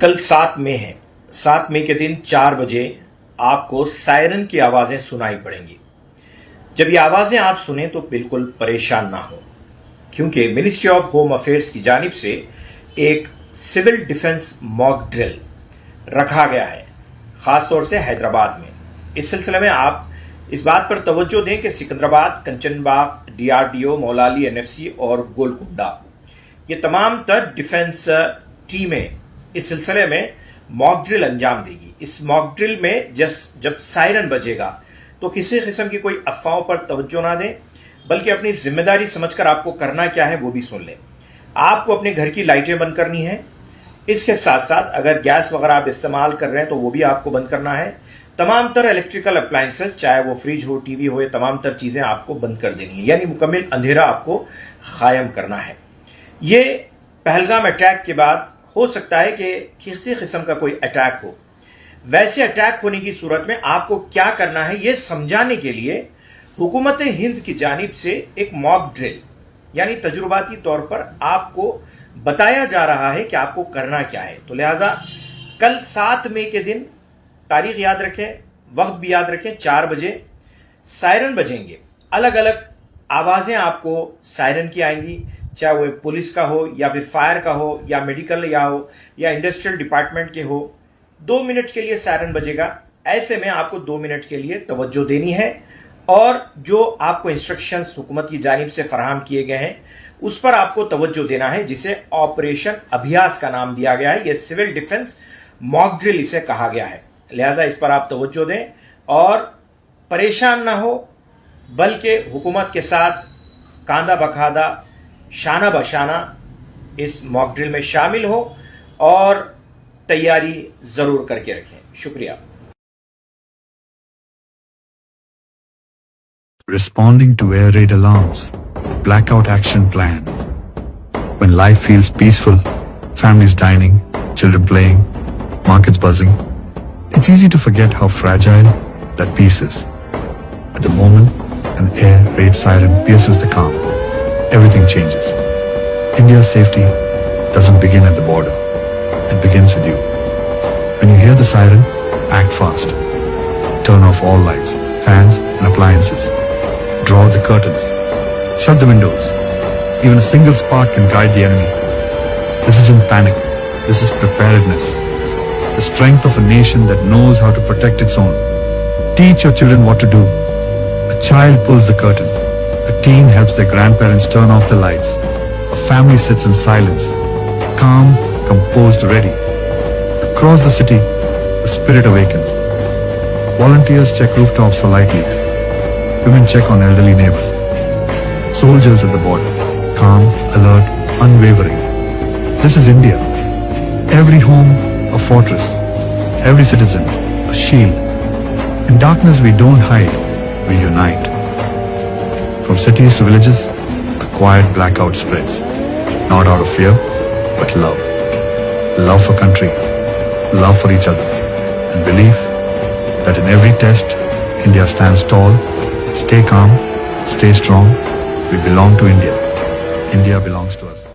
کل 7 مئی ہے۔ 7 مئی کے دن 4 بجے آپ کو سائرن کی آوازیں سنائی پڑیں گی۔ جب یہ آوازیں آپ سنیں تو بالکل پریشان نہ ہو، کیونکہ منسٹری آف ہوم افیئرز کی جانب سے ایک سول ڈیفنس موک ڈرل رکھا گیا ہے، خاص طور سے حیدرآباد میں۔ اس سلسلے میں آپ اس بات پر توجہ دیں کہ سکندرآباد، کنچن باغ، DRDO، مولالی NFC اور گولکنڈہ یہ تمام تر ڈیفنس ٹیمیں اس سلسلے میں موک ڈرل انجام دے گی۔ اس موک ڈرل میں جب سائرن بجے گا تو کسی قسم کی کوئی افواہوں پر توجہ نہ دیں، بلکہ اپنی ذمہ داری سمجھ کر آپ کو کرنا کیا ہے وہ بھی سن لیں۔ آپ کو اپنے گھر کی لائٹیں بند کرنی ہیں، اس کے ساتھ ساتھ اگر گیس وغیرہ آپ استعمال کر رہے ہیں تو وہ بھی آپ کو بند کرنا ہے۔ تمام تر الیکٹریکل اپلائنسز، چاہے وہ فریج ہو، ٹی وی ہو، یہ تمام تر چیزیں آپ کو بند کر دینی ہیں، یعنی مکمل اندھیرا آپ کو قائم کرنا ہے۔ یہ پہلگام اٹیک کے بعد ہو سکتا ہے کہ کسی قسم کا کوئی اٹیک ہو۔ ویسے اٹیک ہونے کی صورت میں آپ کو کیا کرنا ہے یہ سمجھانے کے لیے حکومت ہند کی جانب سے ایک موک ڈرل یعنی تجرباتی طور پر آپ کو بتایا جا رہا ہے کہ آپ کو کرنا کیا ہے۔ تو لہٰذا کل 7 مئی کے دن تاریخ یاد رکھیں، وقت بھی یاد رکھیں، 4 بجے سائرن بجیں گے۔ الگ الگ آوازیں آپ کو سائرن کی آئیں گی، چاہے وہ پولیس کا ہو یا پھر فائر کا ہو یا میڈیکل یا ہو یا انڈسٹریل ڈپارٹمنٹ کے ہو۔ 2 منٹ کے لیے سائرن بجے گا، ایسے میں آپ کو 2 منٹ کے لیے توجہ دینی ہے، اور جو آپ کو انسٹرکشنز حکومت کی جانب سے فراہم کیے گئے ہیں اس پر آپ کو توجہ دینا ہے، جسے آپریشن ابھیاس کا نام دیا گیا ہے۔ یہ سول ڈیفنس موک ڈرل اسے کہا گیا ہے، لہٰذا اس پر آپ توجہ دیں اور پریشان نہ ہو، بلکہ حکومت کے ساتھ کاندھا بکاندھا، شانہ بشانہ اس موک ڈرل میں شامل ہو اور تیاری ضرور کر کے رکھیں۔ شکریہ۔ Responding to air raid alarms, blackout action plan. When life feels peaceful, families dining, children playing, markets buzzing, it's easy to forget how fragile that peace is. At the moment an air raid siren pierces the calm, everything changes. India's safety doesn't begin at the border. It begins with you. When you hear the siren, act fast. Turn off all lights, fans and appliances. Draw the curtains. Shut the windows. Even a single spark can guide the enemy. This isn't panic. This is preparedness. The strength of a nation that knows how to protect its own. Teach your children what to do. A child pulls the curtain. A teen helps their grandparents turn off the lights. A family sits in silence, calm, composed, ready. Across the city, the spirit awakens. Volunteers check rooftops for light leaks. Women check on elderly neighbors. Soldiers at the border, calm, alert, unwavering. This is India. Every home, a fortress. Every citizen, a shield. In darkness we don't hide, we unite. From cities to villages, a quiet blackout spreads. Not out of fear, but love. Love for country, love for each other, and belief that in every test, India stands tall. Stay calm, stay strong. We belong to India. India belongs to us.